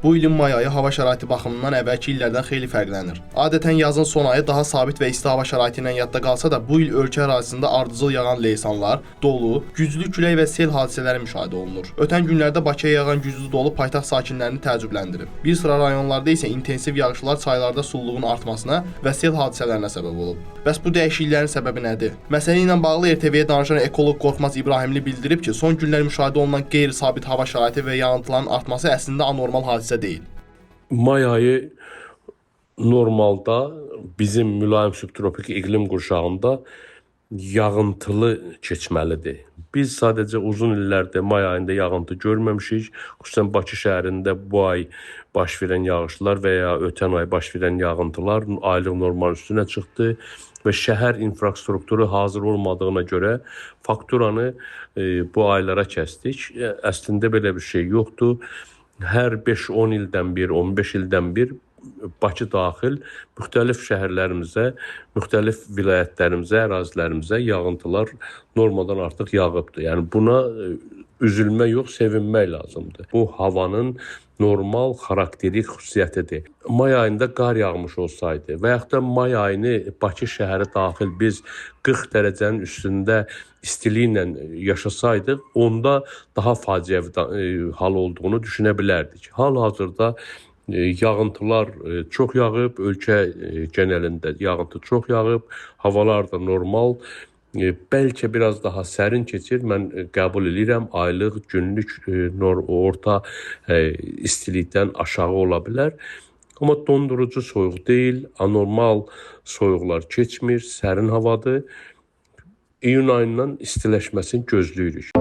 Bu ilin may ayı hava şəraiti baxımından əvvəlki illərdən xeyli fərqlənir. Adətən yazın son ayı daha sabit və isti hava şəraiti ilə yadda qalsa da, bu il ölkə ərazisində ardıcıl yağan leysanlar, dolu, güclü külək və sel hadisələri müşahidə olunur. Ötən günlərdə Bakıya yağan güclü dolu paytaxt sakinlərini təəccübləndirib. Bir sıra rayonlarda isə intensiv yağışlar çaylarda sululuğun artmasına və sel hadisələrinə səbəb olub. Bəs bu dəyişikliklərin səbəbi nədir? Məsələ ilə bağlı RTV-yə danışan ekoloq Qorxmaz İbrahimli bildirib ki, son günlər müşahidə olunan qeyri-sabit hava şəraiti və yağıntıların artması əslində anormal hadisə deyil. May ayı normalda bizim mülayim subtropik iqlim qurşağında yağıntılı keçməlidir. Biz sadəcə uzun illərdə may ayında yağıntı görməmişik. Xüsusən Bakı şəhərində bu ay baş verən yağışlar və ya ötən ay baş verən yağıntılar aylıq normal üstünə çıxdı və şəhər infrastrukturu hazır olmadığına görə fakturanı bu aylara kəsdik. Əslində belə bir şey yoxdur. Hər 5-10 ildən bir, 15 ildən bir Bakı daxil müxtəlif şəhərlərimizə, müxtəlif vilayətlərimizə, ərazilərimizə yağıntılar normadan artıq yağıbdır. Yəni buna üzülmə yox, sevinmək lazımdır. Bu havanın normal xarakterik xüsusiyyətidir. May ayında qar yağmış olsaydı və yaxud da may ayını Bakı şəhəri daxil biz 40 dərəcənin üstündə istiliklə yaşasaydıq, onda daha faciəvi hal olduğunu düşünə bilərdik. Hal-hazırda yağıntılar çox yağıb, ölkə genəlində yağıntı çox yağıb, havalar da normal, bəlkə biraz daha sərin keçir. Mən qəbul edirəm, aylıq, günlük, orta istilikdən aşağı ola bilər. Amma dondurucu soyuq deyil, anormal soyuqlar keçmir, sərin havadır. İyun ayından istiləşməsini gözləyirik.